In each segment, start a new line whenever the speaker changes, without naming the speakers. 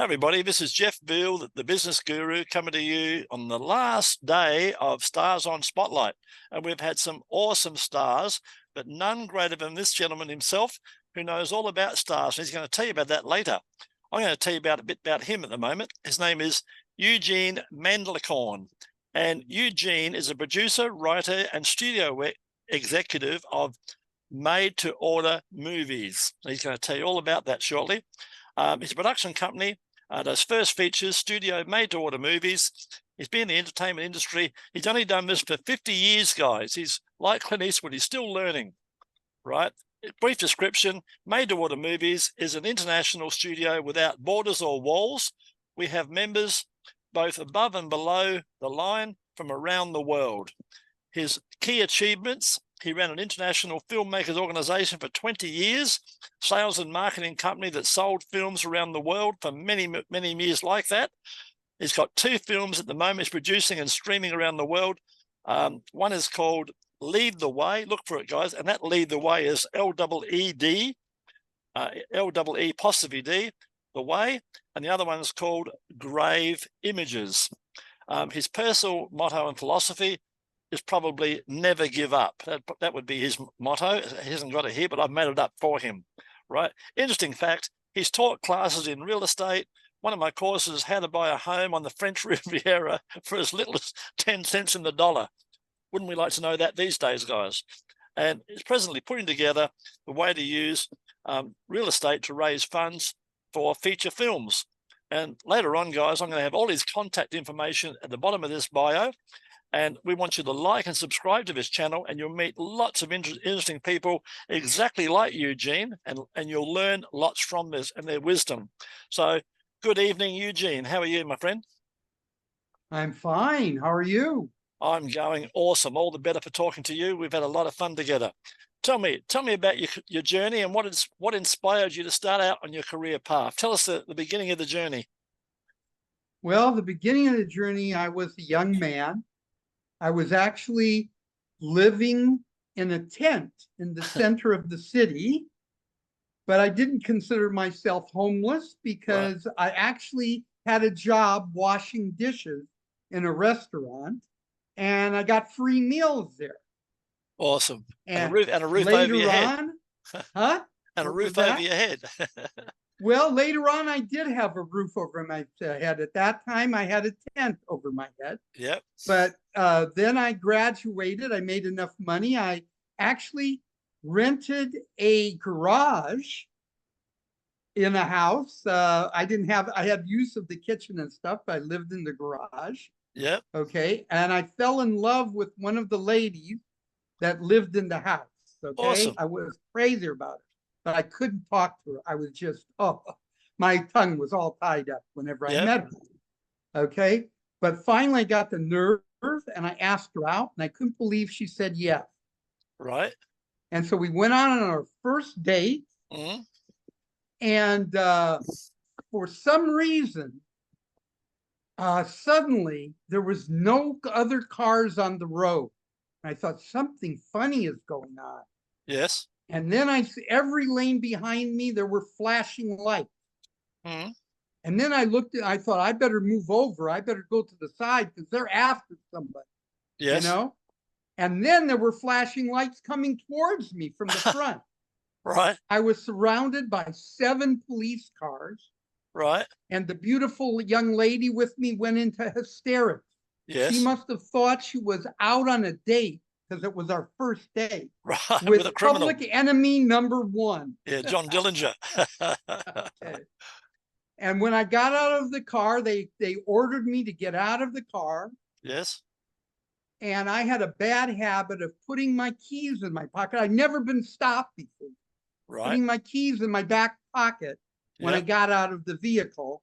Hi everybody, this is Jeff Veale, the business guru, coming to you on the last day of Stars on Spotlight. And we've had some awesome stars, but none greater than this gentleman himself, who knows all about stars. And he's going to tell you about that later. I'm going to tell you a bit about him at the moment. His name is Eugene Mandlicorn. And Eugene is a producer, writer, and studio executive of made-to-order movies. He's going to tell you all about that shortly. His production company does first features, studio, made-to-order movies. He's been in the entertainment industry. He's only done this for 50 years, guys. He's like Clint Eastwood. He's still learning, right? Brief description, made-to-order movies is an international studio without borders or walls. We have members both above and below the line from around the world. His key achievements: he ran an international filmmakers organization for 20 years, sales and marketing company that sold films around the world for many, many years like that. He's got 2 films at the moment he's producing and streaming around the world. One is called Lead the Way. Look for it, guys. And that Lead the Way is L-E-E-D, L-E-E-D, The Way. And the other one is called Grave Images. His personal motto and philosophy is probably never give up. That would be his motto. He hasn't got it here, but I've made it up for him, right? Interesting fact, he's taught classes in real estate. One of my courses is how to buy a home on the French Riviera for as little as 10 cents in the dollar. Wouldn't we like to know that these days, guys? And he's presently putting together the way to use real estate to raise funds for feature films. And later on, guys, I'm going to have all his contact information at the bottom of this bio. And we want you to like and subscribe to this channel, and you'll meet lots of interesting people exactly like Eugene, and you'll learn lots from this and their wisdom. So good evening, Eugene. How are you, my friend?
I'm fine. How are you?
I'm going awesome. All the better for talking to you. We've had a lot of fun together. Tell me about your journey and what inspired you to start out on your career path. Tell us the beginning of the journey.
Well, the beginning of the journey, I was a young man. I was actually living in a tent in the center of the city, but I didn't consider myself homeless because I actually had a job washing dishes in a restaurant, and I got free meals there.
Awesome. And a roof over your head.
Huh?
And a roof over your head.
Well, later on, I did have a roof over my head. At that time, I had a tent over my head.
Yep.
But then I graduated. I made enough money. I actually rented a garage in a house. I had use of the kitchen and stuff. I lived in the garage.
Yep.
Okay. And I fell in love with one of the ladies that lived in the house. Okay.
Awesome.
I was crazy about it, but I couldn't talk to her. I was just, my tongue was all tied up whenever I met her. Okay. But finally I got the nerve and I asked her out, and I couldn't believe she said yes.
Right.
And so we went on our first date.
Mm-hmm.
And for some reason, suddenly there was no other cars on the road. And I thought something funny is going on.
Yes.
And then I see every lane behind me, there were flashing lights.
Mm-hmm.
And then I looked at, I thought, I better move over. I better go to the side because they're after somebody.
Yes.
You know? And then there were flashing lights coming towards me from the front.
Right.
I was surrounded by 7 police cars.
Right.
And the beautiful young lady with me went into hysterics.
Yes.
She must have thought she was out on a date because it was our first date.
Right.
With
a criminal.
public enemy number 1.
Yeah, John Dillinger.
Okay. And when I got out of the car, they ordered me to get out of the car.
Yes.
And I had a bad habit of putting my keys in my pocket. I'd never been stopped before.
Right.
Putting my keys in my back pocket when I got out of the vehicle.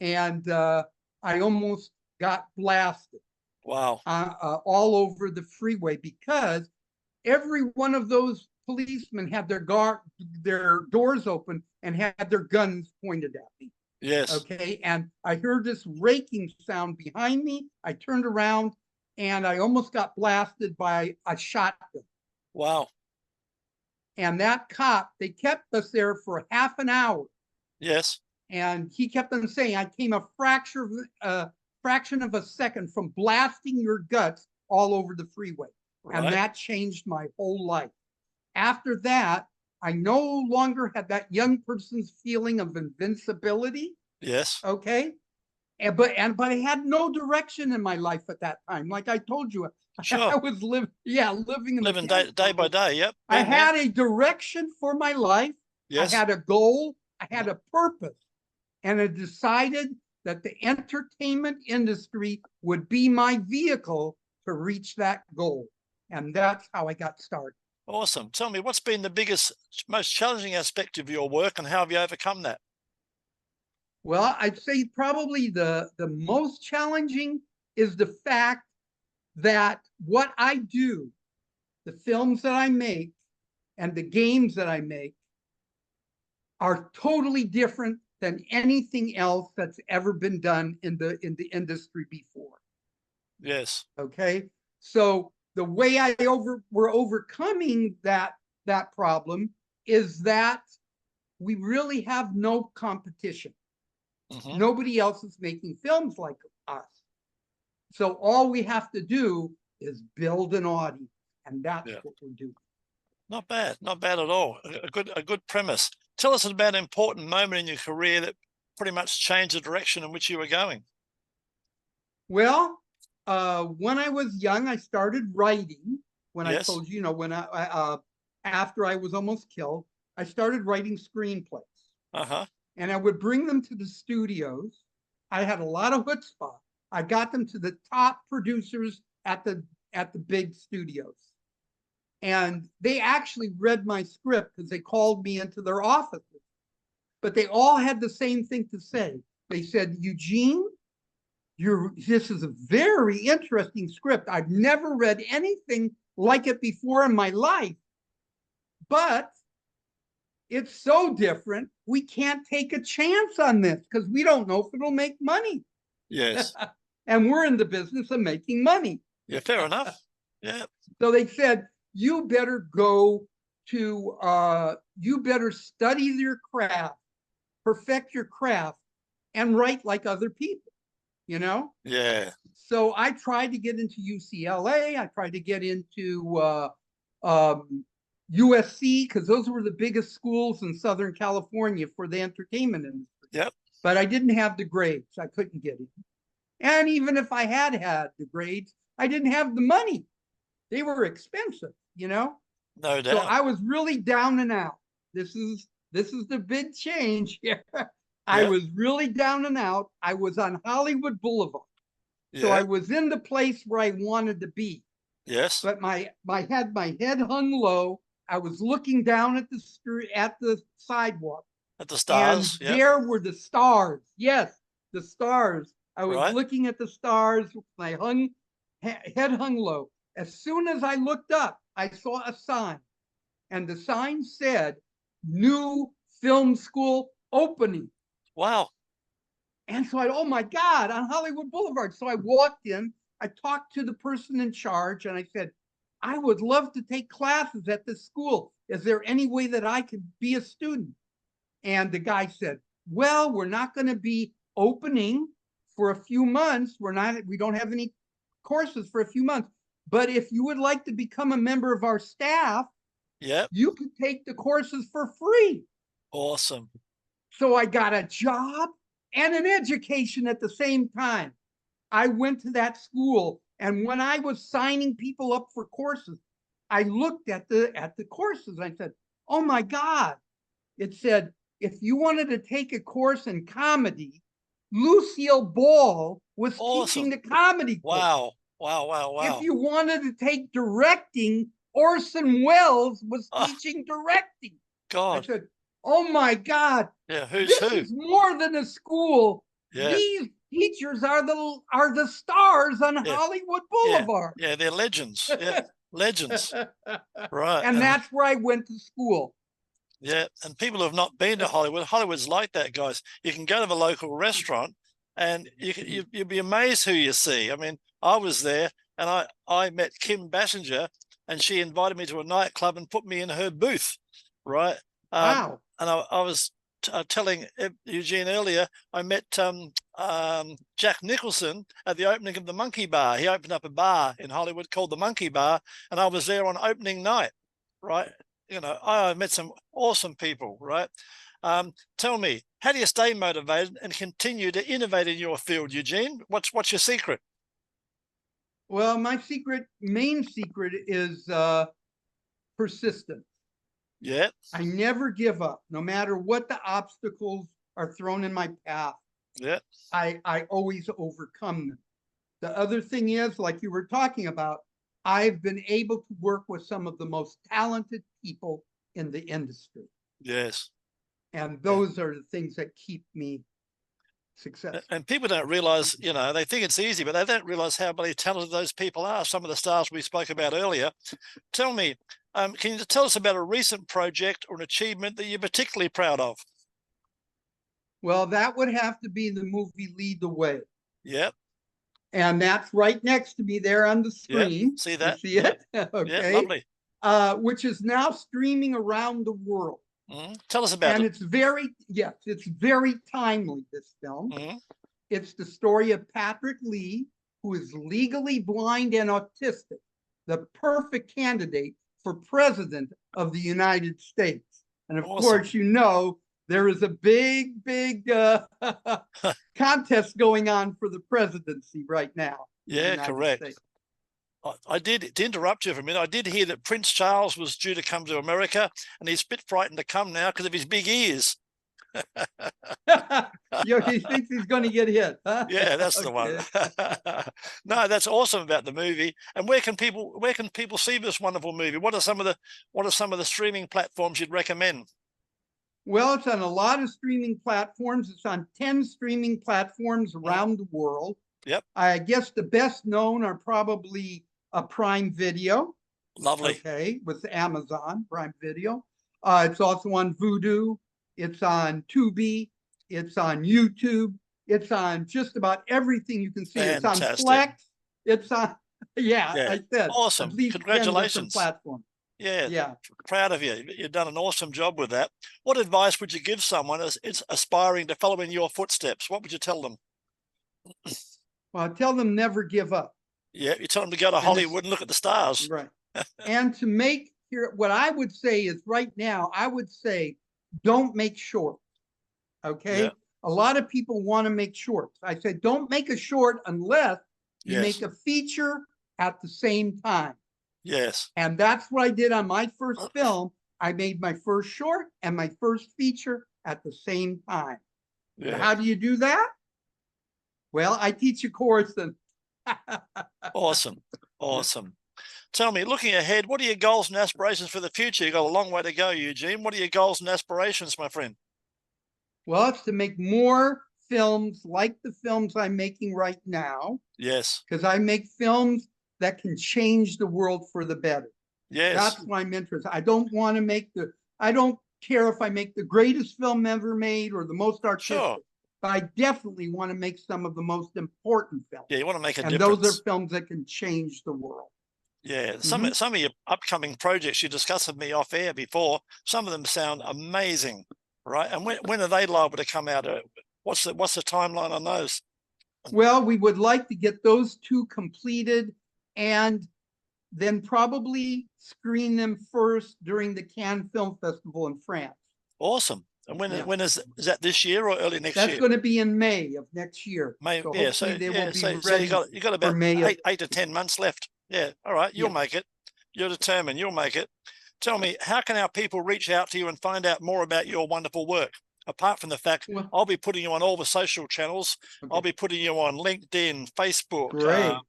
And I almost got blasted.
Wow.
All over the freeway, because every one of those policemen had their doors open and had their guns pointed at me.
Yes.
Okay. And I heard this raking sound behind me. I turned around and I almost got blasted by a shotgun.
Wow.
And that cop, they kept us there for half an hour.
Yes.
And he kept on saying, I came a fraction of a second from blasting your guts all over the freeway.
Right.
And that changed my whole life. After that, I no longer had that young person's feeling of invincibility.
Yes.
Okay. But I had no direction in my life at that time. Like I told you,
Sure.
I was living in
day by day. Yep.
I had a direction for my life.
Yes.
I had a goal. I had a purpose. And I decided that the entertainment industry would be my vehicle to reach that goal. And that's how I got started.
Awesome. Tell me, what's been the biggest, most challenging aspect of your work, and how have you overcome that?
Well, I'd say probably the most challenging is the fact that what I do, the films that I make and the games that I make, are totally different than anything else that's ever been done in the industry before.
Yes.
Okay. So the way we're overcoming that problem is that we really have no competition.
Mm-hmm.
Nobody else is making films like us. So all we have to do is build an audience, and that's what we're doing.
Not bad at all. A good premise. Tell us about an important moment in your career that pretty much changed the direction in which you were going.
Well, when I was young, I started writing. When I
Yes.
told you, when after I was almost killed, I started writing screenplays.
Uh-huh.
And I would bring them to the studios. I had a lot of chutzpah. I got them to the top producers at the big studios. And they actually read my script because they called me into their offices. But they all had the same thing to say. They said, Eugene, this is a very interesting script. I've never read anything like it before in my life. But it's so different, we can't take a chance on this because we don't know if it'll make money.
Yes.
And we're in the business of making money.
Yeah, fair enough. Yeah.
So they said, you better study your craft, perfect your craft, and write like other people,
Yeah.
So I tried to get into UCLA. I tried to get into USC, because those were the biggest schools in Southern California for the entertainment industry.
Yep.
But I didn't have the grades. I couldn't get in. And even if I had the grades, I didn't have the money. They were expensive,
No doubt.
So I was really down and out. This is the big change here. I was really down and out. I was on Hollywood Boulevard. So I was in the place where I wanted to be.
Yes.
But my head hung low. I was looking down at the sidewalk.
At the stars.
And there were the stars. Yes, the stars. I was
Right.
looking at the stars. My head hung low. As soon as I looked up, I saw a sign. And the sign said, new film school opening.
Wow.
And so oh my God, on Hollywood Boulevard. So I walked in, I talked to the person in charge, and I said, I would love to take classes at this school. Is there any way that I could be a student? And the guy said, well, we're not going to be opening for a few months. We don't have any courses for a few months. But if you would like to become a member of our staff, you could take the courses for free.
Awesome.
So I got a job and an education at the same time. I went to that school, and when I was signing people up for courses, I looked at the courses. I said, oh my God. It said, if you wanted to take a course in comedy, Lucille Ball was teaching the comedy course.
Wow.
If you wanted to take directing, Orson Welles was teaching directing.
God.
I said, oh my God.
Yeah, who's
this
who?
Is more than a school.
Yeah.
These teachers are the stars on Hollywood Boulevard.
Yeah, they're legends. Yeah, legends. Right.
And that's where I went to school.
Yeah, and people who have not been to Hollywood, Hollywood's like that, guys. You can go to the local restaurant and you'll be amazed who you see. I mean, I was there and I met Kim Basinger, and she invited me to a nightclub and put me in her booth, right?
Wow.
And I was telling Eugene earlier, I met Jack Nicholson at the opening of the Monkey Bar. He opened up a bar in Hollywood called the Monkey Bar, and I was there on opening night, right? You know, I met some awesome people, right? Tell me, how do you stay motivated and continue to innovate in your field, Eugene? What's your secret?
Well, my main secret is persistence.
Yeah.
I never give up, no matter what the obstacles are thrown in my path.
Yeah.
I always overcome them. The other thing is, like you were talking about, I've been able to work with some of the most talented people in the industry.
Yes.
And those are the things that keep me successful.
And people don't realize, you know, they think it's easy, but they don't realize how bloody talented those people are. Some of the stars we spoke about earlier. Tell me, can you tell us about a recent project or an achievement that you're particularly proud of?
Well, that would have to be the movie Lead the Way.
Yep.
And that's right next to me there on the screen.
Yep. See that?
You see it?
Yep.
Okay.
Yep, lovely.
Which is now streaming around the world.
Tell us about it.
And it's very timely, this film. It's the story of Patrick Lee, who is legally blind and autistic, the perfect candidate for president of the United States. And of course, you know, there is a big contest going on for the presidency right now.
Yeah, correct. I did, to interrupt you for a minute, I did hear that Prince Charles was due to come to America, and he's a bit frightened to come now because of his big ears.
He thinks he's going to get hit, huh?
Yeah, that's the one. No, that's awesome about the movie. And where can people see this wonderful movie? What are some of the streaming platforms you'd recommend?
Well, it's on a lot of streaming platforms. It's on 10 streaming platforms around the world.
Yep.
I guess the best known are probably Prime Video.
Lovely.
Okay, with Amazon Prime Video. It's also on Vudu. It's on Tubi. It's on YouTube. It's on just about everything you can see.
Fantastic.
It's on Plex. It's on, I said.
Awesome. Congratulations.
Platform.
Yeah. Proud of you. You've done an awesome job with that. What advice would you give someone as it's aspiring to follow in your footsteps? What would you tell them?
Well, I tell them never give up.
Yeah, you tell them to go to Hollywood and look at the stars.
Right. And to make what I would say is right now, I would say don't make shorts. Okay. Yeah. A lot of people want to make shorts. I said, don't make a short unless you make a feature at the same time.
Yes.
And that's what I did on my first film. I made my first short and my first feature at the same time. Yeah. How do you do that? Well, I teach a course. And
Awesome. Tell me, looking ahead, what are your goals and aspirations for the future? You've got a long way to go, Eugene. What are your goals and aspirations, my friend?
Well, it's to make more films like the films I'm making right now.
Yes.
Because I make films that can change the world for the better.
Yes.
That's why I'm interested. I don't care if I make the greatest film ever made or the most artistic. Sure. But I definitely want to make some of the most important films.
Yeah, you want to make a
difference. And those are films that can change the world. Yeah.
Some of your upcoming projects you discussed with me off air before, some of them sound amazing, right? And when are they liable to come out? What's the timeline on those?
Well, we would like to get those two completed and then probably screen them first during the Cannes Film Festival in France.
Awesome. And when is that this year or early next year?
That's going to be in May of next year.
May,
so
yeah. So you got about 8 to 10 months left. Yeah. All right. You'll make it. You're determined. You'll make it. Tell me, how can our people reach out to you and find out more about your wonderful work? Apart from the fact, I'll be putting you on all the social channels. Okay. I'll be putting you on LinkedIn, Facebook,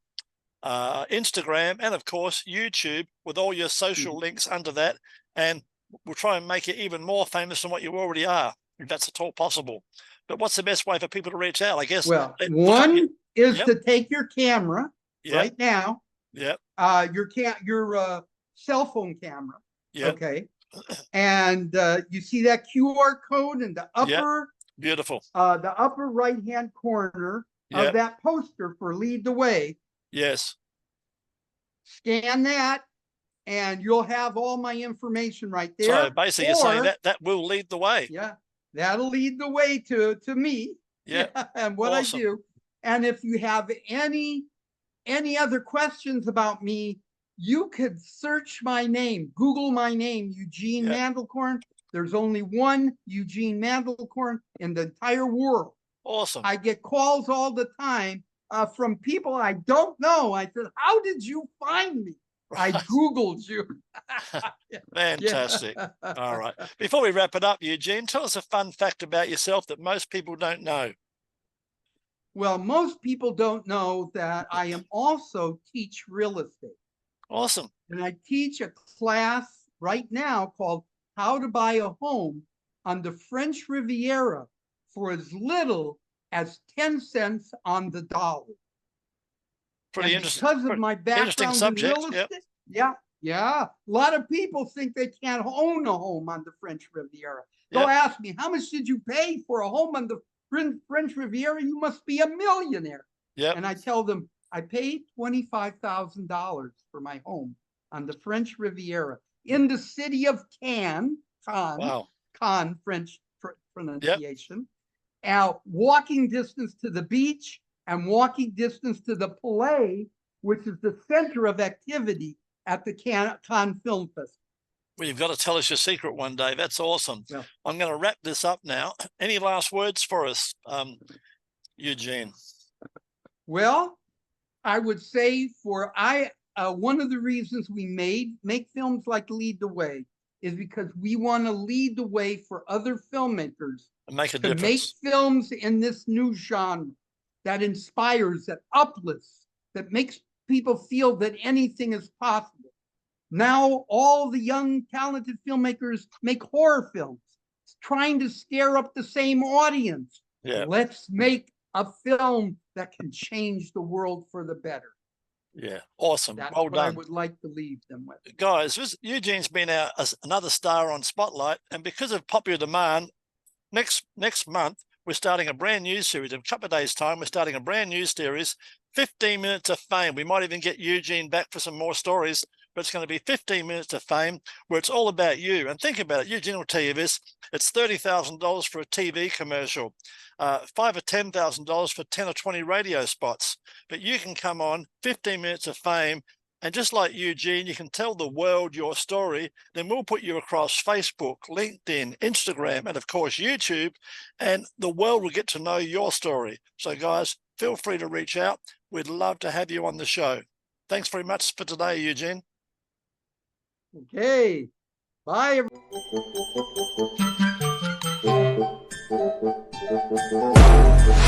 Instagram, and of course, YouTube with all your social links under that. And we'll try and make you even more famous than what you already are, if that's at all possible. But what's the best way for people to reach out? I guess.
Well, one is to take your camera right now.
Yep.
Your cell phone camera. Yep. Okay. And you see that QR code in the upper.
Beautiful.
The upper right-hand corner of that poster for Lead the Way.
Yes.
Scan that. And you'll have all my information right there.
So basically, you're saying that will lead the way.
Yeah. that'll lead the way to me.
Yeah.
And what
Awesome.
I do. And if you have any other questions about me, you could search my name, Google my name, Eugene 𝗏𝗏𝐴𝐿𝐴𝐿. There's only one Eugene 𝗏𝗏𝐴𝐿𝐴𝐿 in the entire world.
Awesome.
I get calls all the time from people I don't know. I said, how did you find me?
Right.
I Googled you.
Fantastic. All right. Before we wrap it up, Eugene, tell us a fun fact about yourself that most people don't know.
Well, most people don't know that I am also teach real estate.
Awesome.
And I teach a class right now called How to Buy a Home on the French Riviera for as little as 10 cents on the dollar.
Pretty
and
interesting.
Because of my background in real estate, a lot of people think they can't own a home on the French Riviera. They'll ask me, how much did you pay for a home on the French Riviera? You must be a millionaire. And I tell them, I paid $25,000 for my home on the French Riviera in the city of 𝗏𝐂𝐴𝐴𝐿, 𝗏𝐿, French pronunciation. Walking distance to the beach and walking distance to the Palais, which is the center of activity at the Cannes Film Festival.
Well, you've got to tell us your secret one day. That's awesome. Yeah. I'm going to wrap this up now. Any last words for us, Eugene?
Well, I would say one of the reasons we make films like Lead the Way is because we want to lead the way for other filmmakers
make a difference.
Make films in this new genre that inspires, that uplifts, that makes people feel that anything is possible. Now all the young talented filmmakers make horror films, trying to scare up the same audience. Let's make a film that can change the world for the better.
Yeah, awesome.
That's
well
what
done.
I would like to leave them with.
Guys, Eugene's been another star on Spotlight, and because of popular demand, next month we're starting a brand new series. In a couple of days' time, we're starting a brand new series, 15 Minutes of Fame. We might even get Eugene back for some more stories, but it's going to be 15 Minutes of Fame, where it's all about you. And think about it, Eugene will tell you this, it's $30,000 for a TV commercial, $5,000 or $10,000 for 10 or 20 radio spots. But you can come on 15 Minutes of Fame, and just like Eugene, you can tell the world your story. Then we'll put you across Facebook, LinkedIn, Instagram, and of course, YouTube, and the world will get to know your story. So guys, feel free to reach out. We'd love to have you on the show. Thanks very much for today, Eugene.
Okay. Bye, everyone.